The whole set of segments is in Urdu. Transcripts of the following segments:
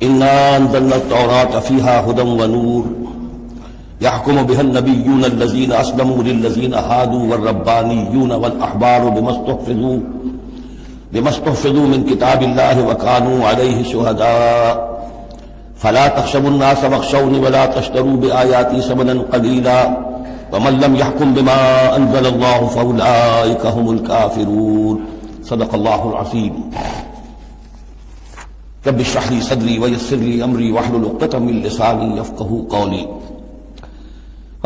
إنا أنزلنا التوراة فيها هدى ونور يحكم بها النبيون الذين أسلموا للذين هادوا والربانيون والأحبار بما استحفظوا من كتاب الله وكانوا عليه شهداء فلا تخشوا الناس واخشوني ولا تشتروا بآياتي ثمنا قليلا ومن لم يحكم بما أنزل الله فأولئك هم الكافرون صدق الله العظيم. رب اشرح لي صدري ويسر لي امري واحلل عقدة من لساني يفقهوا قولي.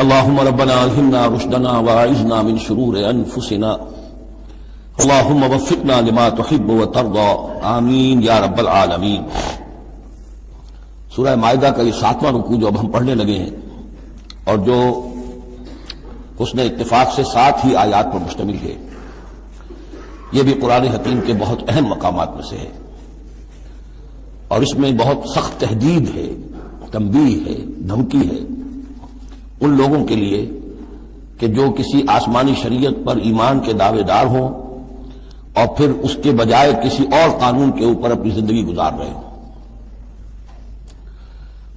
اللهم ربنا الهمنا رشدنا واعذنا من شرور انفسنا اللهم وفقنا لما تحب وترضى آمین یا رب العالمین. سورہ مائدہ کا یہ 7واں رکوع جو اب ہم پڑھنے لگے ہیں اور جو حسن اتفاق سے 7 ہی آیات پر مشتمل ہے، یہ بھی قرآن حکیم کے بہت اہم مقامات میں سے ہے اور اس میں بہت سخت تحدید ہے، تنبیہ ہے، دھمکی ہے ان لوگوں کے لیے کہ جو کسی آسمانی شریعت پر ایمان کے دعوے دار ہوں اور پھر اس کے بجائے کسی اور قانون کے اوپر اپنی زندگی گزار رہے ہوں.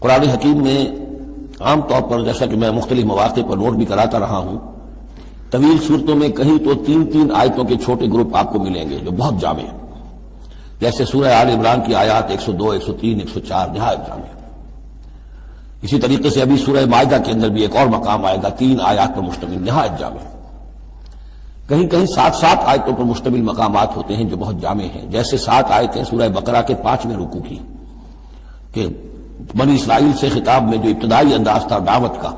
قرآن حکیم میں عام طور پر، جیسا کہ میں مختلف مواقع پر نوٹ بھی کراتا رہا ہوں، طویل صورتوں میں کہیں تو 3 آیتوں کے چھوٹے گروپ آپ کو ملیں گے جو بہت جامع ہیں، جیسے سورہ آل عمران کی آیات 102، 103، 104 نہایت جامع. اسی طریقے سے ابھی سورہ مائدہ کے اندر بھی ایک اور مقام آئے گا 3 آیات پر مشتمل نہایت جامع. کہیں 7 آیتوں پر مشتمل مقامات ہوتے ہیں جو بہت جامع ہیں، جیسے 7 آیتیں سورہ بقرہ کے 5ویں رکوع کی کہ بنی اسرائیل سے خطاب میں جو ابتدائی انداز تھا دعوت کا،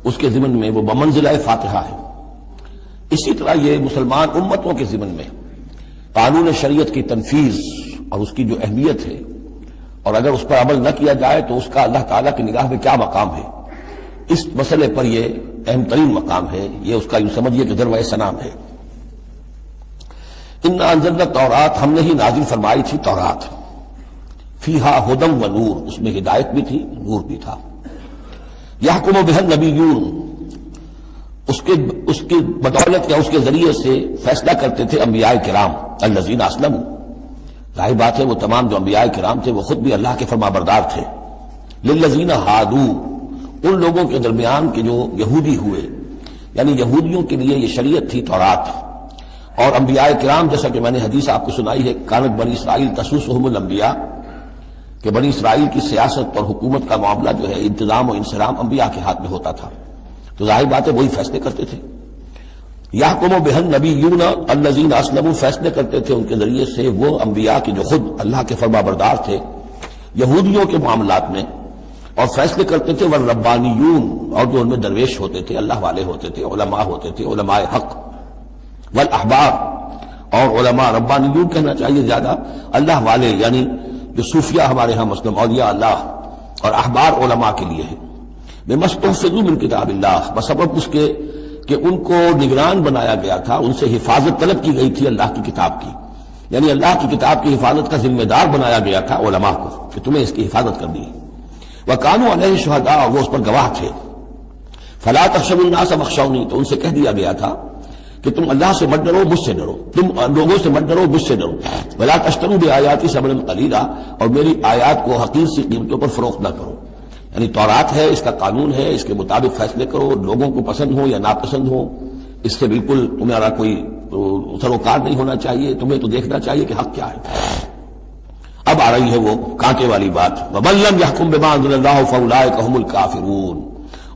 اس کے ضمن میں وہ بمنزلہ فاتحہ ہے. اسی طرح یہ مسلمان امتوں کے ضمن میں قانون شریعت کی تنفیذ اور اس کی جو اہمیت ہے اور اگر اس پر عمل نہ کیا جائے تو اس کا اللہ تعالیٰ کی نگاہ میں کیا مقام ہے، اس مسئلے پر یہ اہم ترین مقام ہے. یہ اس کا یوں سمجھیے کہ ذروۂ سنام ہے. انا انزلنا التوراۃ، ہم نے ہی نازل فرمائی تھی تورات، فیہا ہدی و نور، اس میں ہدایت بھی تھی، نور بھی تھا. یحکم بہا النبیون، اس کی بدولت یا اس کے ذریعے سے فیصلہ کرتے تھے انبیاء کرام الذین اسلموا. ظاہر بات ہے وہ تمام جو انبیاء کرام تھے وہ خود بھی اللہ کے فرما بردار تھے. للذین ہادوا، ان لوگوں کے درمیان کے جو یہودی ہوئے، یعنی یہودیوں کے لیے یہ شریعت تھی تورات. اور انبیاء کرام، جیسا کہ میں نے حدیث آپ کو سنائی ہے، کانت بنی اسرائیل تسوسهم الانبیاء، کہ بنی اسرائیل کی سیاست اور حکومت کا معاملہ جو ہے انتظام و انصرام انبیاء کے ہاتھ میں ہوتا تھا، تو ظاہر بات ہے وہی فیصلے کرتے تھے. یحکم بہا النبیون الذین اسلموا، فیصلے کرتے تھے ان کے ذریعے سے وہ انبیاء کے جو خود اللہ کے فرما بردار تھے یہودیوں کے معاملات میں، اور فیصلے کرتے تھے والربانیون، اور جو ان میں درویش ہوتے تھے، اللہ والے ہوتے تھے، علماء ہوتے تھے، علماء حق، والاحبار، اور علماء ربانیون کہنا چاہیے زیادہ، اللہ والے یعنی جو صوفیہ ہمارے ہاں مثلا اولیاء اللہ، اور احبار علماء کے لیے ہے. بما استحفظوا من کتاب اللہ، بسبب اس کے کہ ان کو نگران بنایا گیا تھا، ان سے حفاظت طلب کی گئی تھی اللہ کی کتاب کی، یعنی اللہ کی کتاب کی حفاظت کا ذمہ دار بنایا گیا تھا علماء کو کہ تمہیں اس کی حفاظت کرنی ہے. وَكَانُوا عَلَيْهِ شُهَدَاءَ، وہ اس پر گواہ تھے. فَلَا تَخْشَوُا النَّاسَ وَاخْشَوْنِي، تو ان سے کہہ دیا گیا تھا کہ تم اللہ سے مت ڈرو، مجھ سے ڈرو، تم لوگوں سے مت ڈرو، مجھ سے ڈرو. وَلَا تَشْتَرُوا بِآيَاتِي ثَمَنًا قَلِيلًا، اور میری آیات کو حقیر سی قیمتوں پر فروخت نہ کرو. یعنی تورات ہے، اس کا قانون ہے، اس کے مطابق فیصلے کرو، لوگوں کو پسند ہو یا ناپسند ہو، اس سے بالکل تمہارا کوئی سروکار نہیں ہونا چاہیے، تمہیں تو دیکھنا چاہیے کہ حق کیا ہے. اب آ رہی ہے وہ کانٹے والی بات، وَمَن لَّمْ يَحْكُم بِمَا أَنزَلَ اللَّهُ فَأُولَٰئِكَ هُمُ الْكَافِرُونَ،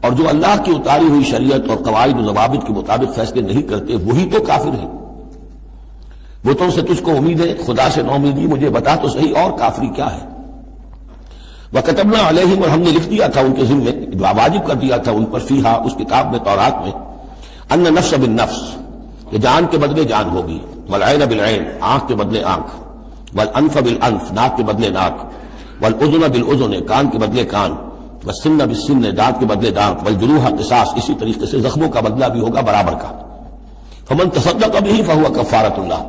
اور جو اللہ کی اتاری ہوئی شریعت اور قواعد و ضوابط کے مطابق فیصلے نہیں کرتے وہی تو کافر ہیں. بتوں سے تجھ کو امید ہے، خدا سے نہ امیدی، مجھے بتا تو صحیح اور کافری کیا ہے. وَكَتَبْنَا عَلَيْهِمْ، اور ہم نے لکھ دیا تھا ان کے ذمے، واجب کر دیا تھا ان پر، فیہا، اس کتاب میں تورات میں، ان نفس بالنفس، کہ جان کے بدلے جان ہوگی، والعین بالعین، آنکھ کے بدلے آنکھ، والانف بالانف، ناک کے بدلے ناک، والاذن بالاذن، کان کے بدلے کان، والسن بالسن، دانت کے بدلے دانت، والجروح قصاص، اسی طریقے سے زخموں کا بدلہ بھی ہوگا برابر کا. فمن تصدق به فهو کفارۃ اللہ،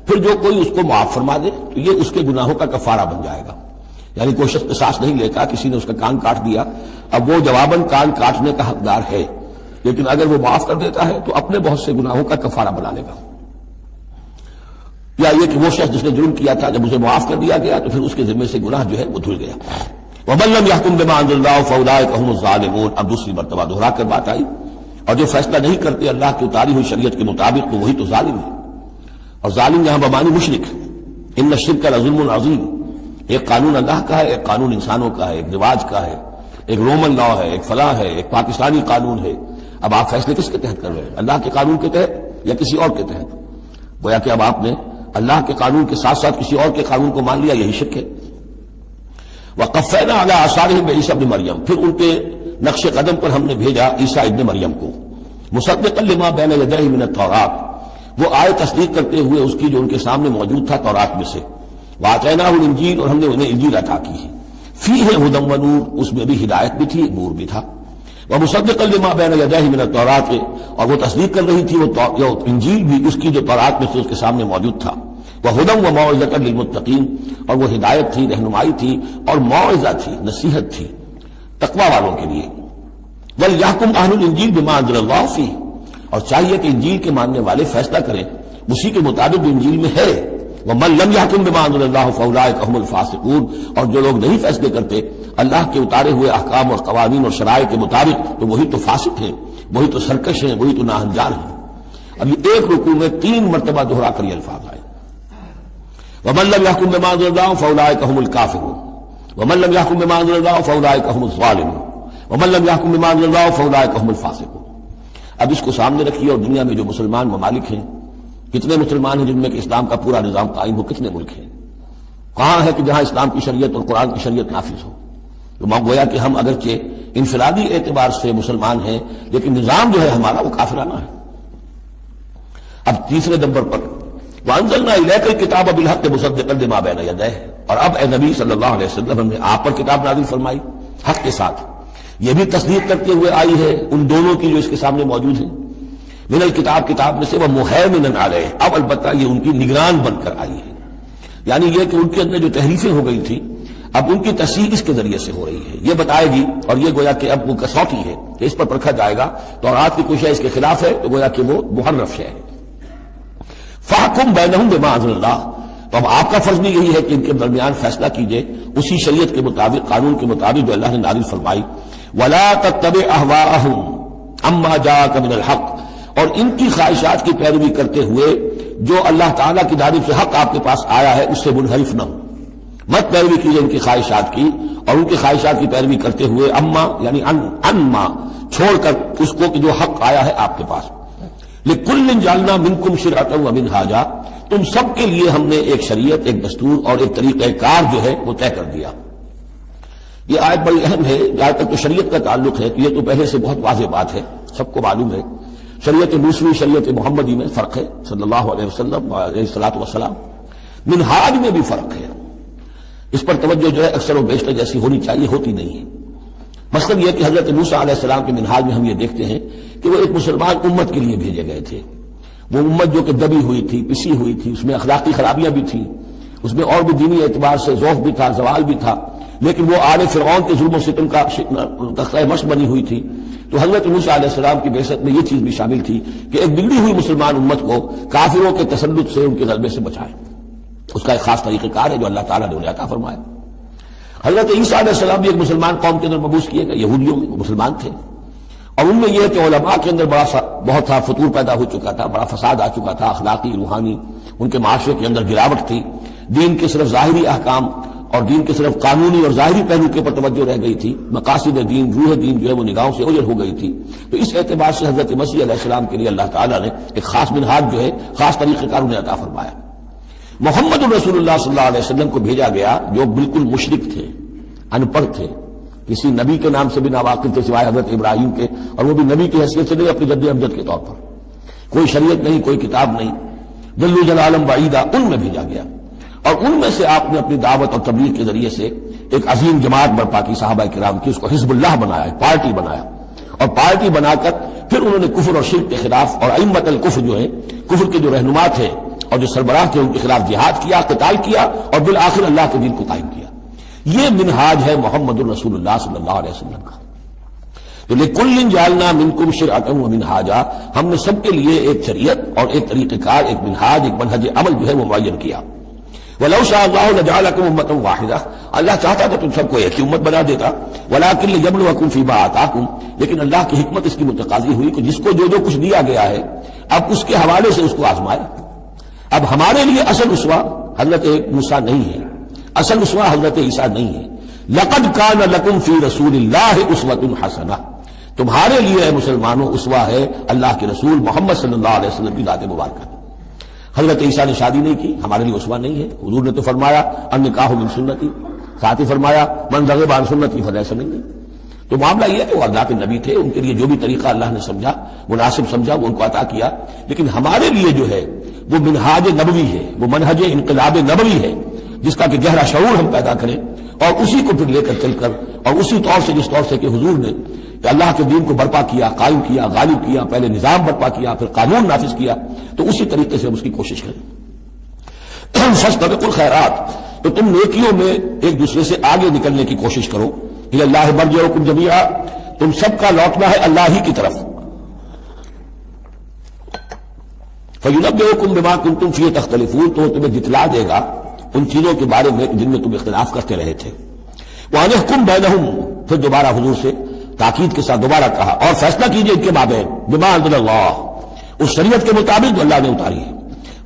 پھر جو کوئی اس کو معاف فرما دے تو یہ اس کے گناہوں کا کفارہ بن جائے گا. یعنی کوئی شخص قصاص نہیں لیتا، کسی نے اس کا کان کاٹ دیا، اب وہ جواباً کان کاٹنے کا حقدار ہے، لیکن اگر وہ معاف کر دیتا ہے تو اپنے بہت سے گناہوں کا کفارہ بنا لے گا. یا یہ کہ وہ شخص جس نے جرم کیا تھا جب اسے معاف کر دیا گیا تو پھر اس کے ذمے سے گناہ جو ہے وہ دھل گیا. وَمَن لَّمْ يَحْكُم بِمَا أَنزَلَ اللَّهُ فَأُولَٰئِكَ هُمُ الظَّالِمُونَ. اب دوسری مرتبہ دوہرا کر بات آئی، اور جو فیصلہ نہیں کرتے اللہ کی اتاری ہوئی شریعت کے مطابق تو وہی تو ظالم ہے. اور ظالم یہاں بمعنی مشرک. ان الشرک لظلم عظیم. ایک قانون اللہ کا ہے، ایک قانون انسانوں کا ہے، ایک رواج کا ہے، ایک رومن لا ہے، ایک فلاں ہے، ایک پاکستانی قانون ہے. اب آپ فیصلے کس کے تحت کر رہے ہیں؟ اللہ کے قانون کے تحت یا کسی اور کے تحت؟ گویا کہ اب آپ نے اللہ کے قانون کے ساتھ ساتھ کسی اور کے قانون کو مان لیا، یہی شرک ہے. وَقَفَّيْنَا عَلَىٰ آثَارِهِم بِعِیسَىٰ ابْنِ مریم. پھر ان کے نقش قدم پر ہم نے بھیجا عیسیٰ ابن مریم کو. مصدقا لما بین یدیہ من التوراۃ. وہ آئے تصدیق کرتے ہوئے اس کی جو ان کے سامنے موجود تھا تورات میں سے. وَآتَيْنَاهُ الْإِنجِیلَ. اور ہم نے انہیں انجیل عطا کی ہے. فِیہِ ھدی وَنُور. اس میں بھی ہدایت بھی تھی، نور بھی تھا. وَمُصَدِّقًا لِمَا بَيْنَ يَدَيْهِ مِنَ التَّوْرَاةِ. اور وہ تصدیق کر رہی تھی وہ انجیل بھی اس کی جو تورات میں سے اس کے سامنے موجود تھا. وَھدًى وَمَوعِظَةً لِّلْمُتَّقِينَ. اور وہ ہدایت تھی، رہنمائی تھی اور موعظہ تھی، نصیحت تھی تقوی والوں کے لیے. وَلْيَحْكُمْ أَهْلُ الْإِنجِيلِ بِمَا أَنزَلَ اللَّهُ فِيهِ. اور چاہیے کہ انجیل کے ماننے والے فیصلہ کریں اسی کے مطابق جو انجیل میں ہے. وَمَن لَّمْ يَحْكُم بِمَا أَنزَلَ اللَّهُ فَأُولَٰئِكَ هُمُ الْفَاسِقُونَ. اور جو لوگ نہیں فیصلے کرتے اللہ کے اتارے ہوئے احکام اور قوانین اور شرائع کے مطابق تو وہی تو فاسق ہیں، وہی تو سرکش ہیں، وہی تو ناہنجار ہیں. اب یہ ایک رکوع میں 3 مرتبہ دہرا کر یہ الفاظ آئے. وَمَن لَّمْ يَحْكُم بِمَا أَنزَلَ اللَّهُ فَأُولَٰئِكَ هُمُ الْكَافِرُونَ. وَمَن لَّمْ يَحْكُم بِمَا أَنزَلَ اللَّهُ فَأُولَٰئِكَ هُمُ الظَّالِمُونَ. وَمَن لَّمْ يَحْكُم بِمَا أَنزَلَ اللَّهُ فَأُولَٰئِكَ هُمُ الْفَاسِقُونَ. اب اس کو سامنے رکھیے اور دنیا میں جو مسلمان ممالک ہیں، کتنے مسلمان ہیں جن میں کہ اسلام کا پورا نظام قائم ہو؟ کتنے ملک ہیں؟ کہاں ہے کہ جہاں اسلام کی شریعت اور قرآن کی شریعت نافذ ہو؟ تو گویا کہ ہم اگرچہ انفرادی اعتبار سے مسلمان ہیں لیکن نظام جو ہے ہمارا وہ کافرانہ ہے. اب تیسرے نمبر پر وَأَنزَلْنَا إِلَيْكَ الْكِتَابَ بِالْحَقِّ مُصَدِّقًا لِمَا بَيْنَ يَدَيْهِ. اور اب اے نبی صلی اللہ علیہ وسلم ہم نے آپ پر کتاب نازل فرمائی حق کے ساتھ، یہ بھی تصدیق کرتے ہوئے آئی ہے ان دونوں کی جو اس کے سامنے موجود ہیں. من الکتاب، کتاب میں سے، وَمُهَيْمِنًا عَلَيْهِ. اب البتہ یہ ان کی نگران بن کر آئی ہے، یعنی یہ کہ ان کے اندر جو تحریفیں ہو گئی تھی اب ان کی تصحیح اس کے ذریعے سے ہو رہی ہے. یہ بتائے گی اور یہ گویا کہ اب وہ کسوٹی ہے کہ اس پر پرکھا جائے گا تورات کی کوئی شے اس کے خلاف ہے تو گویا کہ وہ محرف شے ہے. فَاحْكُم بَيْنَهُم بِمَا أَنزَلَ اللَّهُ. تو اب آپ کا فرض بھی یہی ہے کہ ان کے درمیان فیصلہ کیجئے اسی شریعت کے مطابق، قانون کے مطابق جو اللہ نے نازل فرمائی. وَلَا تَتَّبِعْ أَهْوَاءَهُمْ عَمَّا جَاءَكَ مِنَ الْحَقِّ. اور ان کی خواہشات کی پیروی کرتے ہوئے جو اللہ تعالیٰ کی جانب سے حق آپ کے پاس آیا ہے اس سے منحرف نہ ہو. مت پیروی کیجیے ان کی خواہشات کی، اور ان کی خواہشات کی پیروی کرتے ہوئے اما یعنی انما چھوڑ کر اس کو کہ جو حق آیا ہے آپ کے پاس. لِكُلٍّ جَعَلْنَا مِنكُمْ شِرْعَةً وَمِنْهَاجًا. تم سب کے لیے ہم نے ایک شریعت، ایک دستور اور ایک طریقہ کار جو ہے وہ طے کر دیا. یہ آیت بڑی اہم ہے. جہاں تک تو شریعت کا تعلق ہے تو یہ تو پہلے سے بہت واضح بات ہے، سب کو معلوم ہے. شریعت موسوی شریعت محمدی میں فرق ہے صلی اللہ علیہ وسلم علیہ الصلوۃ والسلام. منہاج میں بھی فرق ہے. اس پر توجہ جو ہے اکثر و بیشتر جیسی ہونی چاہیے ہوتی نہیں ہے. مثلاً یہ کہ حضرت موسیٰ علیہ السلام کے منہاج میں ہم یہ دیکھتے ہیں کہ وہ ایک مسلمان امت کے لیے بھیجے گئے تھے. وہ امت جو کہ دبی ہوئی تھی، پسی ہوئی تھی، اس میں اخلاقی خرابیاں بھی تھیں، اس میں اور بھی دینی اعتبار سے ضعف بھی تھا، زوال بھی تھا، لیکن وہ آل فرعون کے ظلم و ستم کا تختہ مشق بنی ہوئی تھی. تو حضرت موسیٰ علیہ السلام کی بعثت میں یہ چیز بھی شامل تھی کہ ایک بگڑی ہوئی مسلمان امت کو کافروں کے تسلط سے، ان کے غلبے سے بچائے. اس کا ایک خاص طریقہ کار ہے جو اللہ تعالیٰ نے انہیں عطا فرمایا. حضرت عیسیٰ علیہ السلام بھی ایک مسلمان قوم کے اندر مبعوث کیے گئے. یہودیوں میں وہ مسلمان تھے، اور ان میں یہ کہ علماء کے اندر بہت سا فتور پیدا ہو چکا تھا، بڑا فساد آ چکا تھا، اخلاقی روحانی ان کے معاشرے کے اندر گراوٹ تھی. دین کے صرف ظاہری احکام اور دین کے صرف قانونی اور ظاہری پہلو کے پر توجہ رہ گئی تھی. مقاصد دین، روح دین جو ہے وہ نگاہوں سے اوجھل ہو گئی تھی. تو اس اعتبار سے حضرت مسیح علیہ السلام کے لیے اللہ تعالیٰ نے ایک خاص منہاج جو ہے، خاص طریقہ کار انہیں عطا فرمایا. محمد الرسول اللہ صلی اللہ علیہ وسلم کو بھیجا گیا جو بالکل مشرک تھے، ان پڑھ تھے، کسی نبی کے نام سے بھی ناواقف تھے سوائے حضرت ابراہیم کے، اور وہ بھی نبی کی حیثیت سے نہیں، اپنی جد امجد کے طور پر. کوئی شریعت نہیں، کوئی کتاب نہیں، جلو جلالم بعیدہ ان میں بھیجا گیا. اور ان میں سے آپ نے اپنی دعوت اور تبلیغ کے ذریعے سے ایک عظیم جماعت برپا کی صحابہ کرام کی، اس کو حزب اللہ بنایا، پارٹی بنایا، اور پارٹی بنا کر پھر انہوں نے کفر اور شرک کے خلاف اور ائمۃ الکفر جو ہیں، کفر کے جو رہنما تھے اور جو سربراہ تھے، ان کے خلاف جہاد کیا، قتال کیا، اور بالآخر اللہ کے دین کو قائم کیا. یہ منہاج ہے محمد الرسول اللہ صلی اللہ علیہ وسلم کا. تو لِكُلٍّ جَعَلْنَا مِنْكُمْ شِرْعَةً وَمِنْهَاجًا، ہم نے سب کے لیے ایک شریعت اور ایک طریقہ کار، ایک منہاج، ایک منہج عمل جو ہے وہ معین کیا۔ وَلَوْ شَاءَ اللَّهُ لَجَعَلَكُمْ أُمَّةً وَاحِدَةً، اللہ چاہتا تو تم سب کو ایک ہی امت بنا دیتا، وَلَٰكِن لِيَبْلُوَكُمْ فِيمَا آتَاكُمْ، لیکن اللہ کی حکمت اس کی متقاضی ہوئی کہ جس کو جو کچھ دیا گیا ہے اب اس کے حوالے سے اس کو آزمائے۔ اب ہمارے لیے اصل اسوہ حضرت موسیٰ نہیں ہے، اصل اسوہ حضرت عیسیٰ نہیں ہے۔ لَقَدْ كَانَ لَكُمْ فِي رَسُولِ اللَّهِ أُسْوَةٌ حَسَنَةٌ، تمہارے لیے اے مسلمانوں اسوہ ہے اللہ کے رسول محمد صلی اللہ علیہ وسلم کی ذات مبارکہ۔ حضرت عیسیٰ نے شادی نہیں کی، ہمارے لیے اسوہ نہیں ہے۔ حضور نے تو فرمایا النکاح من سنتی، ساتھ ہی فرمایا من رغب عن سنتی فلیس منی۔ تو معاملہ یہ ہے کہ وہ اللہ کے نبی تھے، ان کے لیے جو بھی طریقہ اللہ نے سمجھا مناسب سمجھا وہ ان کو عطا کیا، لیکن ہمارے لیے جو ہے وہ منہاج نبوی ہے، وہ منہج انقلاب نبوی ہے، جس کا کہ گہرا شعور ہم پیدا کریں اور اسی کو پھر لے کر چل کر اور اسی طور سے جس طور سے کہ حضور نے کہ اللہ کے دین کو برپا کیا، قائم کیا، غالب کیا، پہلے نظام برپا کیا پھر قانون نافذ کیا، تو اسی طریقے سے ہم اس کی کوشش کریں۔ فاستبقوا الخیرات، تو تم نیکیوں میں ایک دوسرے سے آگے نکلنے کی کوشش کرو۔ الی اللہ مرجعکم جمیعا، تم سب کا لوٹنا ہے اللہ ہی کی طرف۔ فینبئکم بما کنتم فیہ تختلفون، تو تمہیں جتلا دے گا ان چیزوں کے بارے میں جن میں تم اختلاف کرتے رہے تھے۔ وانحکم بینہم، پھر دوبارہ حضور سے تاکید کے ساتھ دوبارہ کہا اور فیصلہ کیجئے ان کے مابین بما انزل اللہ، اس شریعت کے مطابق جو اللہ نے اتاری ہے۔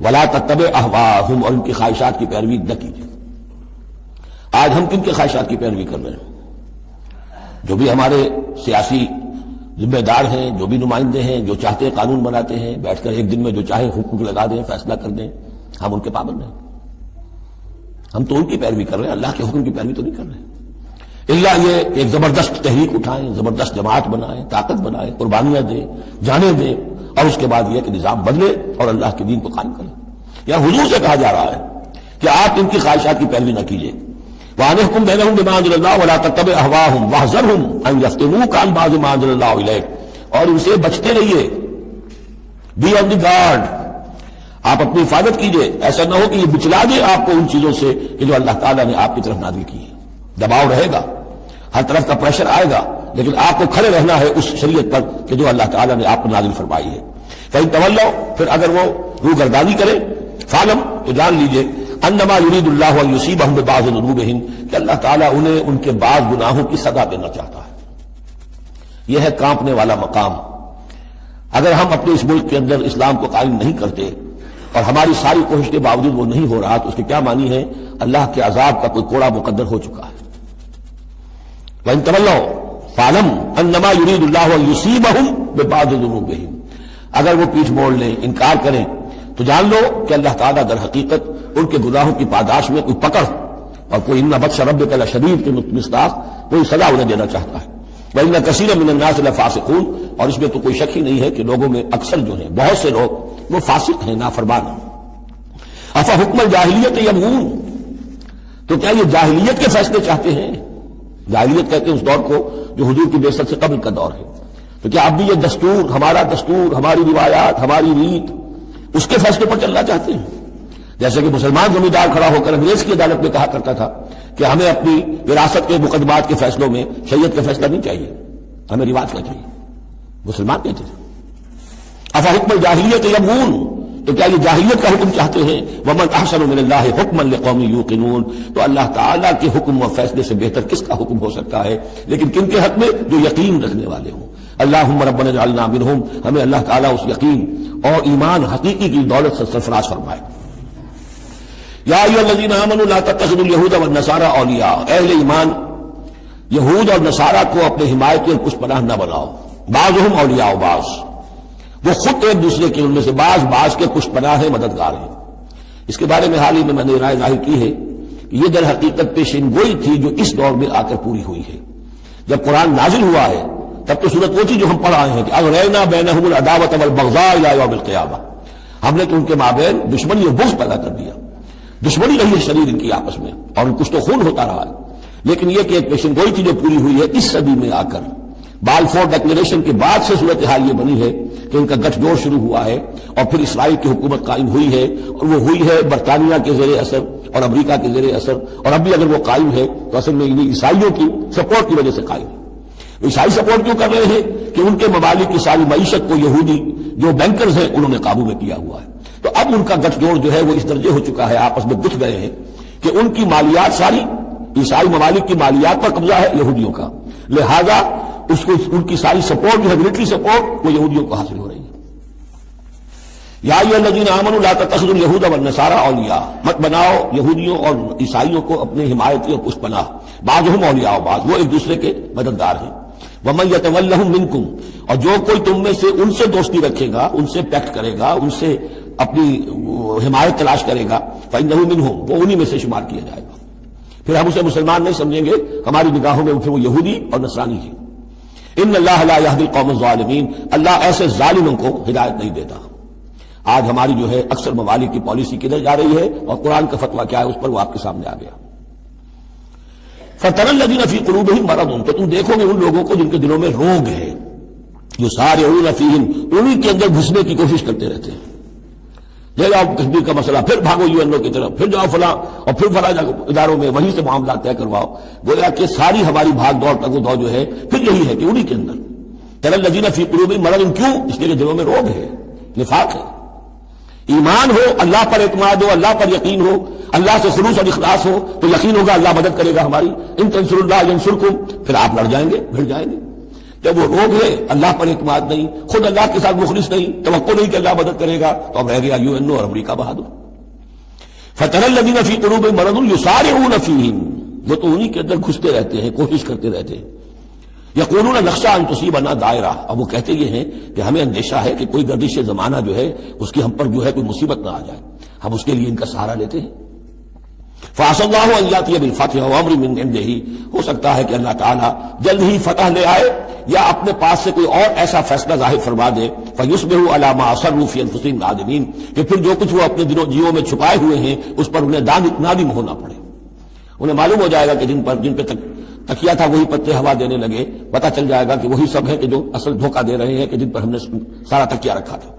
ولا تتبع اہواءہم، اور ان کی خواہشات کی پیروی نہ کیجئے۔ آج ہم کن کی خواہشات کی پیروی کر رہے ہیں؟ جو بھی ہمارے سیاسی ذمہ دار ہیں، جو بھی نمائندے ہیں، جو چاہتے ہیں قانون بناتے ہیں، بیٹھ کر ایک دن میں جو چاہے حکم لگا دیں، فیصلہ کر دیں، ہم ان کے پابند ہیں۔ ہم تو ان کی پیروی کر رہے ہیں، اللہ کے حکم کی پیروی تو نہیں کر رہے۔ اللہ یہ کہ ایک زبردست تحریک اٹھائیں، زبردست جماعت بنائیں، طاقت بنائیں، قربانیاں دیں، جانیں دیں، اور اس کے بعد یہ کہ نظام بدلے اور اللہ کے دین کو قائم کریں۔ یا حضور سے کہا جا رہا ہے کہ آپ ان کی خواہشات کی پیروی نہ کیجیے۔ وَأَنِحْكُمْ بَيْنَهُمْ بِمَا أَنزَلَ اللَّهُ وَلَا تَتَّبِعْ أَهْوَاءَهُمْ وَاحْذَرْهُمْ أَن يَفْتِنُوكَ عَن بَعْضِ مَا أَنزَلَ اللَّهُ إِلَيْكَ، اور ان سے بچتے رہیے۔ بی آن دی گارڈ، آپ اپنی حفاظت کیجیے، ایسا نہ ہو کہ یہ بچلا دے آپ کو ان چیزوں سے کہ جو اللہ تعالیٰ نے آپ کی طرف نازل کی ہے۔ دباؤ رہے گا، ہر طرف کا پریشر آئے گا، لیکن آپ کو کھڑے رہنا ہے اس شریعت پر کہ جو اللہ تعالیٰ نے آپ کو نازل فرمائی ہے۔ فَإِن تَوَلَّوْا، پھر اگر وہ روگردانی کرے، فَاعْلَمْ، تو جان لیجئے، انما یرید اللہ ان یصیبہم ببعض ذنوبہم، کہ اللہ تعالیٰ انہیں ان کے بعض گناہوں کی سزا دینا چاہتا ہے۔ یہ ہے کانپنے والا مقام۔ اگر ہم اپنے اس ملک کے اندر اسلام کو قائم نہیں کرتے اور ہماری ساری کوشش کے باوجود وہ نہیں ہو رہا، تو اس کے کیا معنی ہے؟ اللہ کے عذاب کا کوئی کوڑا مقدر ہو چکا ہے۔ وَإِن تَوَلَّوْا فَاعْلَمْ أَنَّمَا يُرِيدُ اللَّهُ أَن يُصِيبَهُم بِبَعْضِ ذُنُوبِهِمْ، اگر وہ پیٹھ موڑ لیں، انکار کریں، تو جان لو کہ اللہ تعالیٰ در حقیقت ان کے گناہوں کی پاداش میں کوئی پکڑ اور کوئی اِنَّ بَطْشَ رَبِّكَ لَشَدِيدٌ کے مصداق کوئی سزا انہیں دینا چاہتا ہے۔ وَإِنَّ كَثِيرًا مِنَ النَّاسِ لَفَاسِقُونَ، اور اس میں تو کوئی شک ہی نہیں ہے کہ لوگوں میں اکثر جو ہیں، بہت سے لوگ وہ فاسق ہیں، نافرمان ہیں۔ أَفَحُكْمَ الْجَاهِلِيَّةِ يَبْغُونَ، تو کیا یہ جاہلیت کے فیصلے چاہتے ہیں؟ جاہلیت کہتے ہیں اس دور کو جو حضور کی بعثت سے قبل کا دور ہے۔ تو کیا اب بھی یہ دستور، ہماری روایات، ہماری ریت، اس کے فیصلے پر چلنا چاہتے ہیں؟ جیسے کہ مسلمان زمیندار کھڑا ہو کر انگریز کی عدالت میں کہا کرتا تھا کہ ہمیں اپنی وراثت کے مقدمات کے فیصلوں میں شریعت کا فیصلہ نہیں چاہیے، ہمیں رواج کا چاہیے، مسلمان کہتے تھے۔ افحکم الجاہلیت یبغون، تو کیا یہ جاہلیت کا حکم چاہتے ہیں؟ ومن احسن من اللہ حکما لقوم یوقنون، تو اللہ تعالیٰ کے حکم و فیصلے سے بہتر کس کا حکم ہو سکتا ہے؟ لیکن کن کے حق میں؟ جو یقین رکھنے والے ہوں۔ اللہم ربنا اجعلنا منہم، ہمیں اللہ تعالیٰ اس یقین اور ایمان حقیقی کی دولت سے سرفراز فرمائے۔ یا ایھا الذین آمنوا لا تتخذوا اليہود والنصارى اولیاء، اہل ایمان یہود اور نصارہ کو اپنے حمایتی اور پشت پناہ نہ بناؤ۔ بعضهم اولیاء بعض، وہ خود ایک دوسرے کے ان میں سے بعض کے پشت پناہ ہیں، مددگار ہیں۔ اس کے بارے میں حال ہی میں نے رائے ظاہر کی ہے کہ یہ در حقیقت پیشین گوئی تھی جو اس دور میں آ کر پوری ہوئی ہے۔ جب قرآن نازل ہوا ہے تب تو صورت وہ تھی جو ہم پڑھ آئے ہیں کہ اغرینا بینہم العداوۃ والبغضاء الی یوم القیامہ، ہم نے تو ان کے مابین دشمنی اور بغض پیدا کر دیا، دشمنی رہی ہے شریر ان کی آپس میں، اور کچھ تو خون ہوتا رہا ہے۔ لیکن یہ کہ ایک پیشین گوئی تھی جو پوری ہوئی ہے اس صدی میں آ کر۔ بالفور ڈکلیریشن کے بعد سے صورتحال یہ بنی ہے کہ ان کا گٹھ جوڑ شروع ہوا ہے، اور پھر اسرائیل کی حکومت قائم ہوئی ہے، اور وہ ہوئی ہے برطانیہ کے زیر اثر اور امریکہ کے زیر اثر، اور اب بھی اگر وہ قائم ہے تو اصل میں انہیں عیسائیوں کی سپورٹ کی وجہ سے قائم ہے۔ عیسائی سپورٹ کیوں کر رہے ہیں کہ ان کے ممالک کی ساری معیشت کو یہودی جو بینکرز ہیں انہوں نے قابو میں کیا ہوا ہے. تو اب ان کا گٹھ جوڑ جو ہے وہ اس درجے ہو چکا ہے، آپس میں گتھ گئے ہیں کہ ان کی مالیات ساری عیسائی ممالک کی مالیات پر قبضہ ہے یہودیوں کا، لہذا اس کو ان کی ساری سپورٹ جو ہے ملٹری سپورٹ وہ یہودیوں کو حاصل ہو رہی ہے. یا ایھا الذین آمنوا لا تتخذوا اليہود والنصارى اولیاء، مت بناؤ یہودیوں اور عیسائیوں کو اپنے حمایتی اور پشت پناہ، بعضهم اولیاء بعض، وہ ایک دوسرے کے مددگار ہیں. ومن یتولھم منکم، اور جو کوئی تم میں سے ان سے دوستی رکھے گا، ان سے پیکٹ کرے گا، ان سے اپنی حمایت تلاش کرے گا، فإنہ منہم، وہ انہی میں سے شمار کیا جائے گا. پھر ہم اسے مسلمان نہیں سمجھیں گے، ہماری نگاہوں میں پھر وہ یہودی اور نصرانی ہے. ان اللہ لا یہدی القوم الظالمین، اللہ ایسے ظالموں کو ہدایت نہیں دیتا. آج ہماری جو ہے اکثر ممالک کی پالیسی کدھر جا رہی ہے اور قرآن کا فتویٰ کیا ہے اس پر وہ آپ کے سامنے آ گیا. فَتَرَى الَّذِينَ فِي قُلُوبِهِم مَرَضٌ، تو تم دیکھو گے ان لوگوں کو جن کے دلوں میں روگ ہے، یُسَارِعُونَ فِيهِم، انہی کے اندر گھسنے کی کوشش کرتے رہتے ہیں. لے جاؤ کشمیر کا مسئلہ، پھر بھاگو یو این او کی طرف، پھر جاؤ فلاں اور پھر فلاں اداروں میں وہیں سے معاملات طے کرواؤ. گویا کہ ساری ہماری بھاگ دوڑ تگ و دو جو ہے پھر یہی ہے کہ انہی کے اندر. تَرَى الَّذِينَ فِي قُلُوبِهِم مَرَضٌ، کیوں؟ اس لیے کہ دلوں میں روگ ہے، نفاق ہے. ایمان ہو، اللہ پر اعتماد ہو، اللہ پر یقین ہو، اللہ سے خلوص اور اخلاص ہو تو یقین ہوگا اللہ مدد کرے گا ہماری. ان تنصروا اللہ ینصرکم، پھر آپ لڑ جائیں گے، بھڑ جائیں گے. جب وہ روگ ہے، اللہ پر اعتماد نہیں، خود اللہ کے ساتھ مخلص نہیں، توقع نہیں کہ اللہ مدد کرے گا، تو اب رہ گیا یو این او اور امریکہ بہادر. فَتَرَى الَّذِينَ فِي قُلُوبِهِم مَرَضٌ يُسَارِعُونَ فِيهِم، وہ تو انہی کے اندر گھستے رہتے ہیں، کوشش کرتے رہتے ہیں. یقولون نخشى ان تصیبنا دائرہ، اب وہ کہتے یہ ہیں کہ ہمیں اندیشہ ہے کہ کوئی گردش زمانہ جو ہے اس کی ہم پر جو ہے کوئی مصیبت نہ آ جائے، ہم اس کے لیے ان کا سہارا لیتے ہیں. فعسى الله ان ياتي بالفتح وامر من عنده، ہو سکتا ہے کہ اللہ تعالیٰ جلد ہی فتح لے آئے یا اپنے پاس سے کوئی اور ایسا فیصلہ ظاہر فرما دے. فيصبحوا على ما اسروا في انفسهم نادمين، کہ پھر جو کچھ وہ اپنے جیوں میں چھپائے ہوئے ہیں اس پر انہیں نادم ہونا پڑے. انہیں معلوم ہو جائے گا کہ جن پہ تکیا تھا وہی پتے ہوا دینے لگے، پتہ چل جائے گا کہ وہی سب ہے کہ جو اصل دھوکہ دے رہے ہیں کہ جن پر ہم نے سارا تکیا رکھا تھا.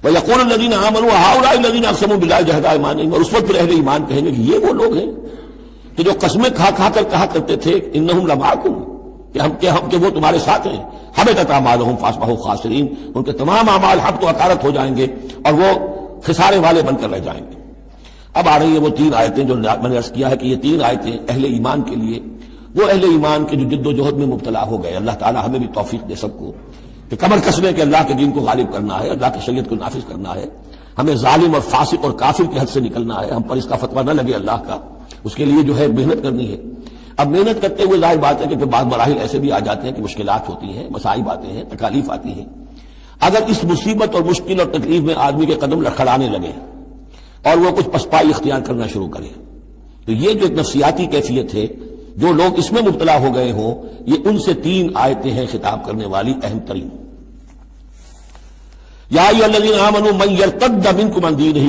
وَيَقُولُ الَّذِينَ آمَنُوا هَؤُلَاءِ الَّذِينَ أَقْسَمُوا بِاللَّهِ جَهْدَ أَيْمَانِهِمْ، اور اس وقت پھر اہل ایمان کہیں گے کہ یہ وہ لوگ ہیں کہ جو قسمیں کھا کر کہا کرتے تھے إِنَّهُمْ لَمَعَكُمْ، کہ وہ تمہارے ساتھ ہیں. حَبِطَتْ أَعْمَالُهُمْ فَأَصْبَحُوا خَاسِرِينَ، ان کے تمام اعمال حبط و اکارت ہو جائیں گے اور وہ خسارے والے بن کر رہ جائیں گے. اب آ رہی ہیں وہ تین آیتیں جو میں نے عرض کیا ہے کہ یہ تین آیتیں اہل ایمان کے لیے، وہ اہل ایمان کے جو جد و جہد میں مبتلا ہو گئے. اللہ تعالیٰ ہمیں بھی توفیق دے سب کو کہ کمر کسنے کے اللہ کے دین کو غالب کرنا ہے، اللہ کی شریعت کو نافذ کرنا ہے. ہمیں ظالم اور فاسق اور کافر کی حد سے نکلنا ہے، ہم پر اس کا فتویٰ نہ لگے اللہ کا، اس کے لیے جو ہے محنت کرنی ہے. اب محنت کرتے ہوئے ظاہر بات ہے کہ پھر بعض مراحل ایسے بھی آ جاتے ہیں کہ مشکلات ہوتی ہیں، مصائب آتے ہیں، تکالیف آتی ہیں. اگر اس مصیبت اور مشکل اور تکلیف میں آدمی کے قدم لڑکھڑانے لگے اور وہ کچھ پسپائی اختیار کرنا شروع کرے تو یہ جو ایک نفسیاتی کیفیت ہے، جو لوگ اس میں مبتلا ہو گئے ہوں، یہ ان سے تین آیتیں ہیں خطاب کرنے والی اہم ترین. یا ایھا الذین آمنوا من یرتد منکم عن دینہ،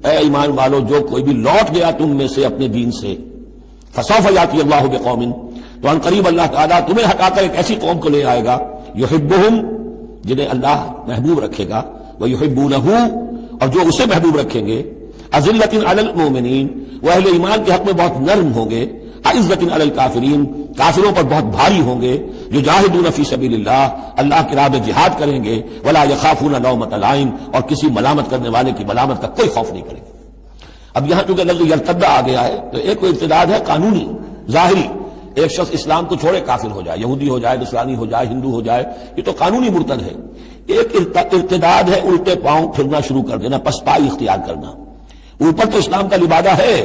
اے ایمان والو جو کوئی بھی لوٹ گیا تم میں سے اپنے دین سے، فسوف یاتی اللہ بقوم، تو ان قریب اللہ تعالیٰ تمہیں ہٹا کر ایک ایسی قوم کو لے آئے گا، یحبہم، جنہیں اللہ محبوب رکھے گا، ویحبونہ، اور جو اسے محبوب رکھیں گے، اذلۃ علی المؤمنین، وہ اہل ایمان کے حق میں بہت نرم ہوں گے، اعزۃ علی الکافرین، کافروں پر بہت بھاری ہوں گے، یجاہدون فی سبیل اللہ، اللہ کی راہ میں جہاد کریں گے، ولا یخافون لومۃ لائم، اور کسی ملامت کرنے والے کی ملامت کا کوئی خوف نہیں کریں گے. اب یہاں چونکہ لفظ یرتد آ گیا ہے تو ایک کوئی ارتداد ہے قانونی ظاہری، ایک شخص اسلام کو چھوڑے کافر ہو جائے، یہودی ہو جائے، نصرانی ہو جائے، ہندو ہو جائے، یہ تو قانونی مرتد ہے. ایک ارتداد ہے الٹے پاؤں پھرنا شروع کر دینا، پسپائی اختیار کرنا. اوپر تو اسلام کا لبادہ ہے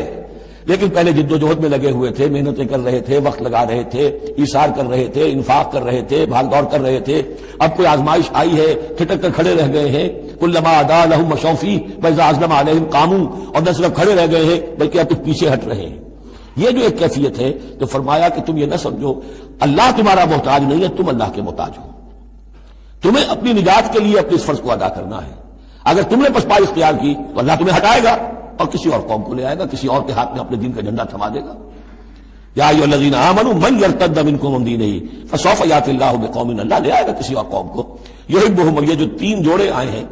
لیکن پہلے جد و جہد میں لگے ہوئے تھے، محنتیں کر رہے تھے، وقت لگا رہے تھے، ایثار کر رہے تھے، انفاق کر رہے تھے، بھاگ دوڑ کر رہے تھے. اب کوئی آزمائش آئی ہے، ٹھٹک کر کھڑے رہ گئے ہیں. کلما عدا لهم مشوا فیہ واذا اظلم علیہم قاموا، اور نہ صرف کھڑے رہ گئے ہیں بلکہ اب پیچھے ہٹ رہے ہیں. یہ جو ایک کیفیت ہے تو فرمایا کہ تم یہ نہ سمجھو اللہ تمہارا محتاج نہیں ہے، تم اللہ کے محتاج ہو. تمہیں اپنی نجات کے لیے اپنے اس فرض کو ادا کرنا ہے. اگر تم نے پسپائی اختیار کی تو اللہ تمہیں ہٹائے گا اور کسی اور قوم کو لے آئے گا، کسی اور کے ہاتھ میں اپنے دین کا جھنڈا تھما دے گا. یا ایھا الذین آمنوا من یرتد منکم عن دینہ فسوف یاتی اللہ بقوم، اللہ لے آئے گا کسی اور قوم کو، یحبہم، یہ جو تین جوڑے آئے ہیں،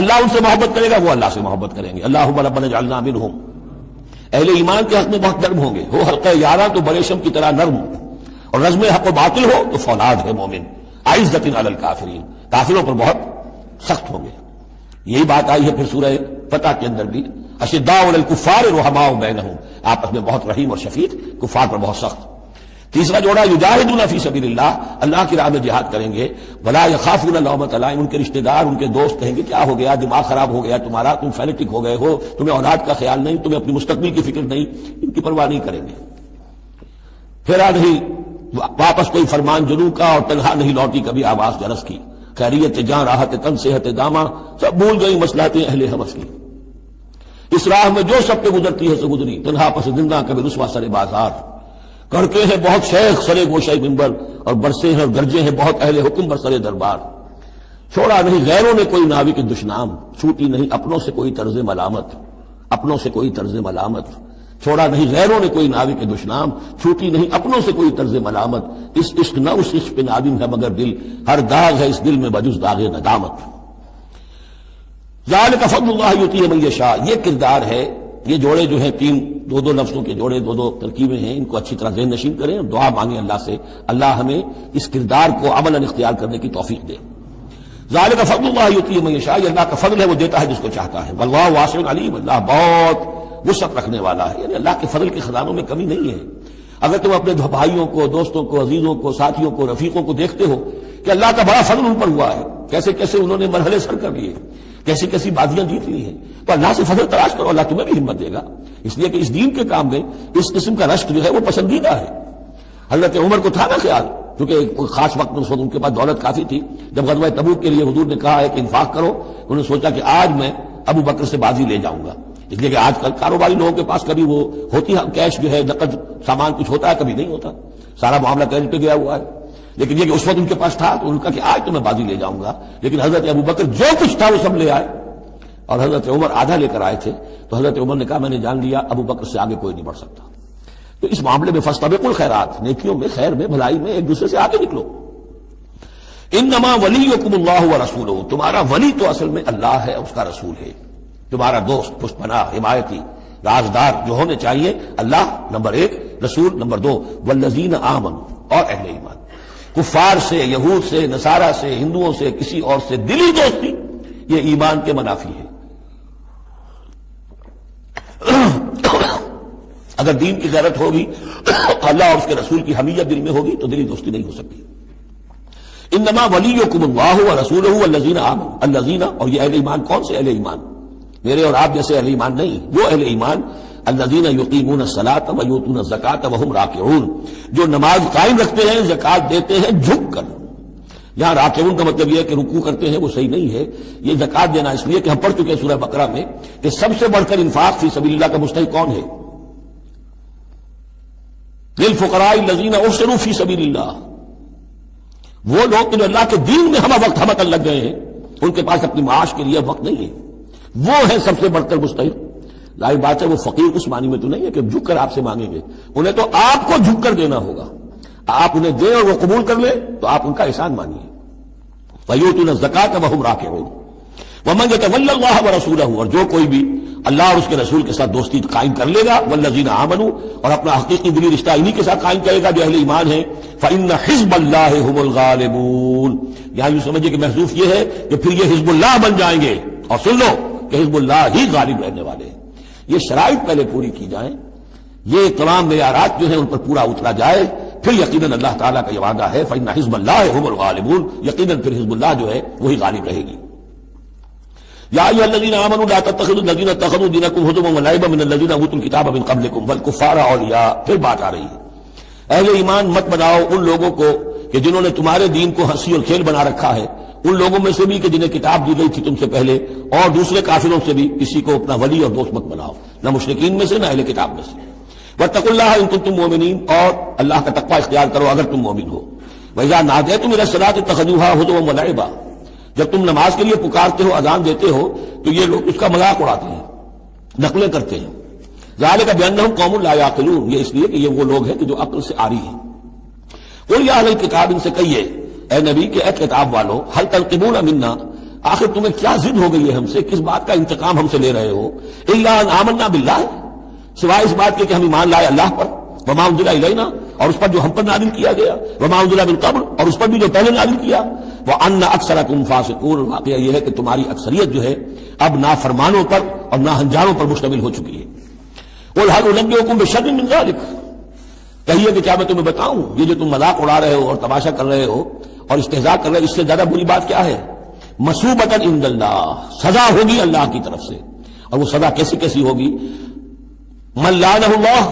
اللہ ان سے محبت کرے گا، وہ اللہ سے محبت کریں گے. اللہم ربنا اجعلنا منہم، اہل ایمان کے حق میں بہت نرم ہوں گے. وہ حلقہ یارہ تو بریشم کی طرح نرم، اور رزم حق و باطل ہو تو فولاد ہے مومن، عزت علی الکافرین، کافروں پر بہت سخت ہوں گے۔ یہی بات آئی ہے پھر سورہ فتح کے اندر بھی، اشداء علی الکفار رحماء بینہم، آپس میں بہت رحیم اور شفیق، کفار پر بہت سخت۔ تیسرا جوڑا یجاہدون فی سبیل اللہ، اللہ کی راہ میں جہاد کریں گے، ولا یخافون لومۃ لائم، ان کے رشتہ دار ان کے دوست کہیں گے کیا ہو گیا، دماغ خراب ہو گیا تمہارا، تم فینیٹک ہو گئے ہو، تمہیں اولاد کا خیال نہیں، تمہیں اپنی مستقبل کی فکر نہیں، ان کی پرواہ نہیں کریں گے۔ پھر نہیں واپس کوئی فرمان جنوں کا، اور تنہا نہیں لوٹی کبھی آواز جرس کی، خیریت جاں راحت تن صحت داماں، سب بھول گئی مصلحتیں اہل حوث کی۔ اس راہ میں جو سب پہ گزرتی ہے سے گزری، تنہا پس زندہ کبھی رسوا سر بازار، کرتے ہیں بہت شیخ سرے گوشہ منبر، اور برسے ہیں اور گرجے ہیں بہت اہل حکم برسر دربار۔ چھوڑا نہیں غیروں نے کوئی ناوی کے دشنام، چھوٹی نہیں اپنوں سے کوئی طرز ملامت، اپنوں سے کوئی طرز ملامت۔ چھوڑا نہیں غیروں نے کوئی ناوی کے دشنام، چھوٹی نہیں اپنوں سے کوئی طرز ملامت۔ اس عشق نہ اس عشق پہ نادم ہے مگر دل، ہر داغ ہے اس دل میں بجز داغ ندامت۔ ذالک فضل اللہ یؤتیہ من یشاء، یہ کردار ہے، یہ جوڑے جو ہیں تین دو دو لفظوں کے جوڑے، دو دو ترکیبیں ہیں، ان کو اچھی طرح ذہن نشین کریں اور دعا مانگیں اللہ سے، اللہ ہمیں اس کردار کو عملاً اختیار کرنے کی توفیق دے۔ ذالک فضل اللہ یؤتیہ من یشاء، یہ اللہ کا فضل ہے، وہ دیتا ہے جس کو چاہتا ہے۔ واللہ واسع علیم، اللہ بہت وسعت رکھنے والا ہے، یعنی اللہ کے فضل کے خزانوں میں کمی نہیں ہے۔ اگر تم اپنے بھائیوں کو، دوستوں کو، عزیزوں کو، ساتھیوں کو، رفیقوں کو دیکھتے ہو کہ اللہ کا بڑا فضل ان پر ہوا ہے، کیسے کیسے انہوں نے مرحلے سر کر لیے، کیسی کیسی بازیاں جیت لی ہیں، تو اللہ سے فضل تلاش کرو، اللہ تمہیں بھی ہمت دے گا، اس لیے کہ اس دین کے کام میں اس قسم کا رشک جو ہے وہ پسندیدہ ہے۔ حضرت عمر کو تھا نا خیال، کیونکہ کوئی خاص وقت میں اس وقت ان کے پاس دولت کافی تھی، جب غزوہ تبوک کے لیے حضور نے کہا ہے کہ انفاق کرو، انہوں نے سوچا کہ آج میں ابو بکر سے بازی لے جاؤں گا، اس لیے کہ آج کل کاروباری لوگوں کے پاس کبھی وہ ہوتی ہے کیش جو ہے، نقد سامان کچھ ہوتا ہے کبھی نہیں ہوتا، سارا معاملہ کریڈٹ پہ گیا ہوا ہے، لیکن یہ کہ اس وقت ان کے پاس تھا تو ان کا کہ آج تو میں بازی لے جاؤں گا، لیکن حضرت ابو بکر جو کچھ تھا وہ سب لے آئے، اور حضرت عمر آدھا لے کر آئے تھے، تو حضرت عمر نے کہا میں نے جان لیا ابو بکر سے آگے کوئی نہیں بڑھ سکتا۔ تو اس معاملے میں فاستبقوا الخیرات، نیکیوں میں، خیر میں، بھلائی میں ایک دوسرے سے آگے نکلو۔ انما ولیکم اللہ ورسولہ، تمہارا ولی تو اصل میں اللہ ہے، اس کا رسول ہے، تمہارا دوست، پشت پناہ، حمایتی، رازدار جو ہونے چاہیے اللہ نمبر ایک، رسول نمبر دو، والذین آمنوا، اور اہل ایمان۔ کفار سے، یہود سے، نصارہ سے، ہندوؤں سے، کسی اور سے دلی دوستی یہ ایمان کے منافی ہے۔ اگر دین کی غیرت ہوگی، اللہ اور اس کے رسول کی حمیت دل میں ہوگی تو دلی دوستی نہیں ہو سکتی۔ انما ولیکم اللہ ورسولہ والذین آمنوا، الذین، اور یہ اہل ایمان کون سے اہل ایمان؟ میرے اور آپ جیسے اہل ایمان نہیں، وہ اہل ایمان الذین یقیمون الصلاۃ ویؤتون الزکاۃ وہم راکعون، جو نماز قائم رکھتے ہیں، زکوٰۃ دیتے ہیں جھک کر۔ یہاں راکعون کا مطلب یہ ہے کہ رکوع کرتے ہیں، وہ صحیح نہیں ہے، یہ زکوٰۃ دینا اس لیے کہ ہم پڑھ چکے ہیں سورہ بقرہ میں کہ سب سے بڑھ کر انفاق فی سبیل اللہ کا مستحق کون ہے؟ للفقراء الذین احصروا فی سبیل اللہ، وہ لوگ جو اللہ کے دین میں ہمہ وقت ہمہ لگ گئے ہیں، ان کے پاس اپنی معاش کے لیے وقت نہیں ہے، وہ ہے سب سے بڑھ کر مستحق۔ ظاہر بات ہے وہ فقیر اس معنی میں تو نہیں ہے کہ جھک کر آپ سے مانگیں گے، انہیں تو آپ کو جھک کر دینا ہوگا، آپ انہیں دیں اور وہ قبول کر لیں تو آپ ان کا احسان مانیے۔ وَيُؤْتُونَ الزَّكَاةَ وَهُمْ راكعون وَمَنْ يَتَوَلَّ اللَّهَ وَرَسُولَهُ، اور جو کوئی بھی اللہ اور اس کے رسول کے ساتھ دوستی قائم کر لے گا، وَالَّذِينَ آمَنُوا، اور اپنا حقیقی دلی رشتہ انہی کے ساتھ قائم کرے گا جو اہل ایمان ہیں، فَإِنَّ حِزْبَ اللَّهِ هُمُ الْغَالِبُونَ، یہاں یوں سمجھے کہ محذوف یہ ہے کہ پھر یہ حزب اللہ بن جائیں گے، اور سن لو کہ حزب اللہ ہی غالب رہنے والے ہیں۔ یہ شرائط پہلے پوری کی جائیں، یہ تمام معیارات جو ہیں ان پر پورا اترا جائے، پھر یقیناً اللہ تعالیٰ کا یہ وعدہ ہے فَإِنَّ حِزْبَ اللَّهِ هُمُ الْغَالِبُونَ، یقیناً پھر حزب اللہ جو ہے وہی غالب رہے گی۔ یا ایھا الذین آمنوا لا تتخذوا الذین اتخذوا دینکم ہزوا ولعبا من الذین اوتوا الکتاب من قبلکم والکفار اولیاء، پھر بات آ رہی ہے اہل ایمان مت بناؤ ان لوگوں کو کہ جنہوں نے تمہارے دین کو ہنسی اور کھیل بنا رکھا ہے، ان لوگوں میں سے بھی کہ جنہیں کتاب دی گئی تھی تم سے پہلے، اور دوسرے کافروں سے بھی کسی کو اپنا ولی اور دوست مت بناؤ، نہ مشرکین میں سے نہ اہل کتاب میں سے۔ واتقوا اللہ ان کنتم مؤمنین، اور اللہ کا تقوی اختیار کرو اگر تم مومن ہو۔ وإذا نادیتم إلی الصلاۃ اتخذوها ہزوا ولعبا، جب تم نماز کے لیے پکارتے ہو، اذان دیتے ہو، تو یہ لوگ اس کا مذاق اڑاتے ہیں، نقلیں کرتے ہیں۔ ذالک بأنہم قوم لا یعقلون، یہ اس لیے کہ یہ وہ لوگ ہیں کہ جو عقل سے عاری ہیں۔ قل یا اہل الکتاب، ان سے کہیے اے نبی کہ اے کتاب والو، هل تنقمون منا، آخر تمہیں کیا ضد ہو گئی ہے ہم سے، کس بات کا انتقام ہم سے لے رہے ہو؟ الا ان آمنا باللہ، سوائے اس بات کے کہ ہم ایمان لائے اللہ پر، وما انزل الینا، اور اس پر جو ہم پر نازل کیا گیا، وما انزل من قبل، اور اس پر بھی جو پہلے نازل کیا، وان اکثرکم فاسقون، واقعہ یہ ہے کہ تمہاری اکثریت جو ہے اب نافرمانوں پر اور ناہنجاروں پر مشتمل ہو چکی ہے۔ قل هل انبئکم بشر من ذلک، کہیے کہ کیا میں تمہیں بتاؤں یہ جو تم مذاق اڑا رہے ہو اور تماشا کر رہے ہو اور استہزاء کر رہے ہو، اس سے زیادہ بری بات کیا ہے؟ مثوبۃ عند اللہ، سزا ہوگی اللہ کی طرف سے، اور وہ سزا کیسی کیسی ہوگی؟ من لعنہ اللہ،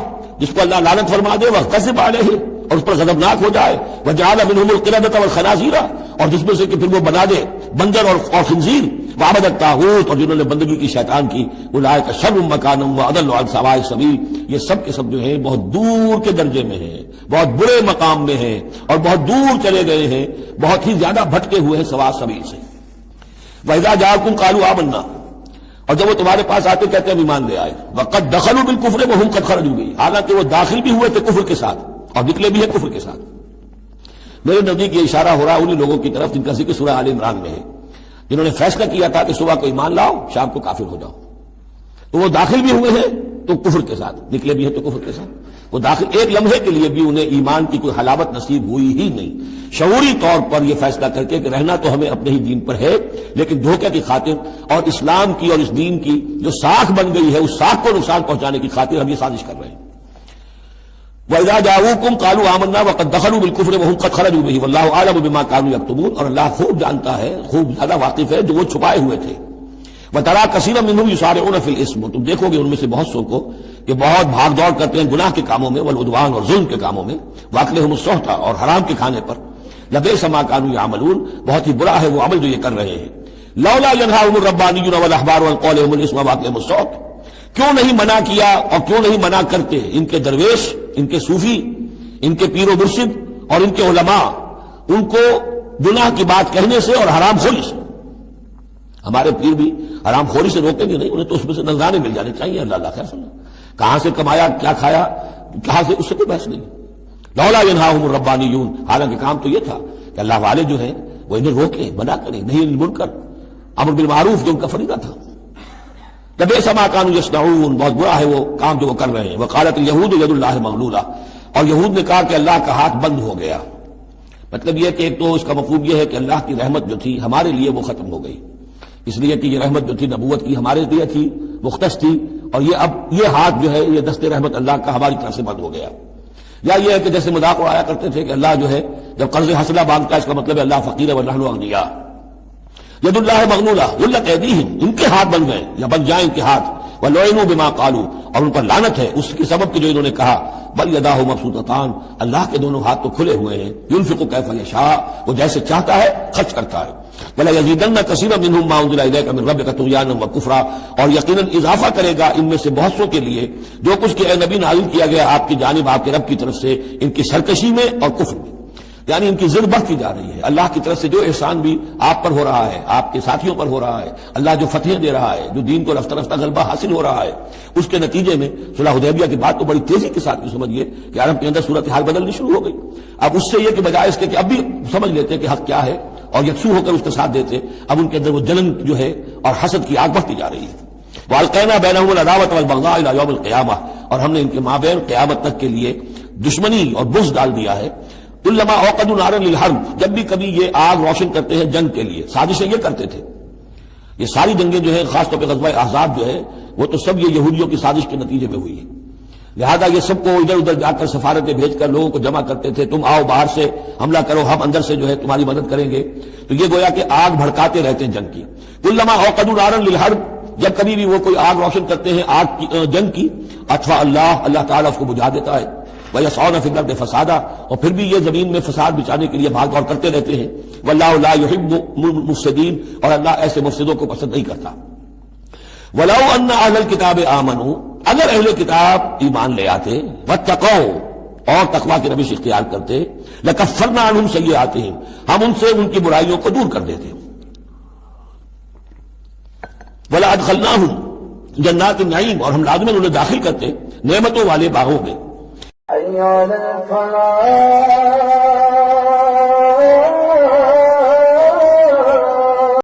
جس کو اللہ لعنت فرما دے، وغضب علیہ، اور اس پر غضبناک ہو جائے، وجعل منہم القردۃ والخنازیر، اور جس میں سے کہ پھر وہ بنا دے بندر اور خنزیر، وعبد الطاغوت، اور جنہوں نے بندگی کی شیطان کی، اولئک شر مکانا واضل عن سواء السبیل، یہ سب کے سب جو ہیں بہت دور کے درجے میں ہیں، بہت برے مقام میں ہیں، اور بہت دور چلے گئے ہیں، بہت ہی زیادہ بھٹکے ہوئے ہیں سواء السبیل سے۔ وَإِذَا جَاءَكُمْ قَالُوا آمَنَّا، اور جب وہ تمہارے پاس آتے کہتے ہیں ایمان لے آئے، وَقَدْ دَخَلُوا بِالْكُفْرِ وَهُمْ قَدْ خَرَجُوا بِهِ، حالانکہ وہ داخل بھی ہوئے تھے کفر کے ساتھ اور نکلے بھی ہیں کفر کے ساتھ۔ میرے نزدیک یہ اشارہ ہو رہا ہے انہی لوگوں کی طرف جن کا ذکر سورہ آل عمران میں ہے، جنہوں نے فیصلہ کیا تھا کہ صبح کو ایمان لاؤ، شام کو کافر ہو جاؤ، تو وہ داخل بھی ہوئے ہیں تو کفر کے ساتھ، نکلے بھی ہیں تو کفر کے ساتھ۔ وہ داخل ایک لمحے کے لیے بھی انہیں ایمان کی کوئی حلاوت نصیب ہوئی ہی نہیں، شعوری طور پر یہ فیصلہ کر کے کہ رہنا تو ہمیں اپنے ہی دین پر ہے، لیکن دھوکے کی خاطر اور اسلام کی اور اس دین کی جو ساکھ بن گئی ہے اس ساکھ کو نقصان پہنچانے کی خاطر ہم یہ سازش کر رہے ہیں۔ وَإِذَا جَاءُوكُمْ قَالُوا آمَنَّا وَقَدْ دَخَلُوا بِالْكُفْرِ وَهُمْ قَدْ خَرَجُوا بِهِ وَاللَّهُ أَعْلَمُ بِمَا كَانُوا يَكْتُمُونَ، اور اللہ خوب جانتا ہے، خوب زیادہ واقف ہے جو وہ چھپائے ہوئے تھے۔ وَتَرَىٰ كَثِيرًا مِّنْهُمْ يُسَارِعُونَ فِي الْإِثْمِ، تم دیکھو گے ان میں سے بہت سو کو کہ بہت بھاگ دوڑ کرتے ہیں گناہ کے کاموں میں، والعدوان، اور ظلم کے کاموں میں، وَأَكْلِهِمُ السُّحْتَ، اور حرام کے کھانے پر، لَبِئْسَ مَا كَانُوا يَعْمَلُونَ، بہت ہی برا ہے وہ عمل جو یہ کر رہے ہیں۔ لَوْلَا يَنْهَاهُمُ الرَّبَّانِيُّونَ وَالْأَحْبَارُ عَنْ قَوْلِهِمُ الْإِثْمَ وَأَكْلِهِمُ السُّحْتَ، کیوں نہیں منع کیا اور کیوں نہیں منع کرتے ان کے درویش، ان کے صوفی، ان کے پیر و مرشد اور ان کے علماء ان کو گناہ کی بات کہنے سے اور حرام خوری سے۔ ہمارے پیر بھی حرام خوری سے روکیں گے نہیں، انہیں تو اس میں سے نذرانے مل جانے چاہیے، اللہ خیر سننا، کہاں سے کمایا، کیا کھایا، کہاں سے، اس سے کوئی بحث نہیں۔ لولا ینہاہم الربانیون، حالانکہ کام تو یہ تھا کہ اللہ والے جو ہیں وہ انہیں روکیں، منع کریں، نہیں المنکر، امر بالمعروف جو ان کا فریضہ تھا۔ لبئس ما کانوا یصنعون، بہت برا ہے وہ کام جو وہ کر رہے ہیں۔ وقالت الیہود ید اللہ مغلولہ، اور یہود نے کہا کہ اللہ کا ہاتھ بند ہو گیا، مطلب یہ کہ ایک تو اس کا مفہوم یہ ہے کہ اللہ کی رحمت جو تھی ہمارے لیے وہ ختم ہو گئی، اس لیے کہ یہ رحمت جو تھی نبوت کی ہمارے لیے تھی، مختص تھی، اور یہ اب یہ ہاتھ جو ہے یہ دست رحمت اللہ کا ہماری طرف سے بند ہو گیا۔ یا یہ ہے کہ جیسے مذاق اڑایا کرتے تھے کہ اللہ جو ہے جب قرض حاصلہ مانگتا ہے اس کا مطلب ہے اللہ فقیر ہے ونحن اغنیاء۔ ید اللہ مغلولہ غلت ایدیہم، ان کے ہاتھ بن گئے یا بن جائیں ان کے ہاتھ، وَلُعِنُوا بِمَا قَالُوا، اور ان پر لعنت ہے اس کے سبب کہ جو انہوں نے کہا، بل یداہ مبسوطتان، اللہ کے دونوں ہاتھ تو کھلے ہوئے ہیں، ينفق کیف یشاء، وہ جیسے چاہتا ہے خرچ کرتا ہے، وَلَيَزِيدَنَّ كَثِيرًا مِّنْهُم مَّا أُنزِلَ إِلَيْكَ مِن رَّبِّكَ طُغْيَانًا وَكُفْرًا، اور یقیناً اضافہ کرے گا ان میں سے بہت سو کے لیے جو کچھ کہ اے نبی نازل کیا گیا آپ کی جانب آپ کے رب کی طرف سے، ان کی سرکشی میں اور کفر میں، یعنی ان کی ضد بڑھتی جا رہی ہے۔ اللہ کی طرف سے جو احسان بھی آپ پر ہو رہا ہے، آپ کے ساتھیوں پر ہو رہا ہے، اللہ جو فتحیں دے رہا ہے، جو دین کو رفتہ رفتہ غلبہ حاصل ہو رہا ہے، اس کے نتیجے میں صلح حدیبیہ کی بات تو بڑی تیزی کے ساتھ سمجھیے کہ عرب کے اندر صورتحال بدلنی شروع ہو گئی۔ اب اس سے یہ کہ بجائے اس کے کہ اب بھی سمجھ لیتے کہ حق کیا ہے اور یکسو ہو کر اس کا ساتھ دیتے، اب ان کے اندر وہ جلن جو ہے اور حسد کی آگ بڑھتی جا رہی ہے۔ وَأَلْقَيْنَا بَيْنَهُمُ الْعَدَاوَةَ وَالْبَغْضَاءَ إِلَى يَوْمِ الْقِيَامَةِ، اور ہم نے ان کے مابین قیامت تک کے لیے دشمنی اور بغض ڈال دیا ہے۔ کلما اوقدوا نارا للحرب، جب بھی کبھی یہ آگ روشن کرتے ہیں جنگ کے لیے، سازشیں یہ کرتے تھے، یہ ساری جنگیں جو ہے خاص طور پہ غزوہ احزاب جو ہے وہ تو سب یہ یہودیوں کی سازش کے نتیجے میں ہوئی ہے، لہذا یہ سب کو ادھر ادھر جا کر سفارتیں بھیج کر لوگوں کو جمع کرتے تھے، تم آؤ باہر سے حملہ کرو، ہم اندر سے جو ہے تمہاری مدد کریں گے، تو یہ گویا کہ آگ بھڑکاتے رہتے ہیں جنگ کی۔ کلما اوقدوا نارا للحرب، جب کبھی بھی وہ کوئی آگ روشن کرتے ہیں آگ کی جنگ کی، اطفأ اللہ تعالیٰ اس کو بجھا دیتا ہے، وَيَسْعَوْنَ فِي الْأَرْضِ فَسَادًا، اور پھر بھی یہ زمین میں فساد بچانے کے لیے بھاگ دوڑ کرتے رہتے ہیں، وَاللَّهُ لَا يُحِبُّ الْمُفْسِدِينَ، اور اللہ ایسے مفسدوں کو پسند نہیں کرتا۔ وَلَوْ أَنَّ أَهْلَ الْكِتَابِ آمَنُوا، اگر اہل کتاب ایمان لے آتے، وَاتَّقَوْا، اور تقویٰ کی روش اختیار کرتے، لَكَفَّرْنَا عَنْهُمْ سَيِّئَاتِهِمْ، ہم ان سے ان کی برائیوں کو دور کر دیتے، وَلَأَدْخَلْنَاهُمْ جَنَّاتِ النَّعِيمِ، اور ہم لازماً انہیں داخل کرتے نعمتوں والے باغوں میں۔ حي على الفلاح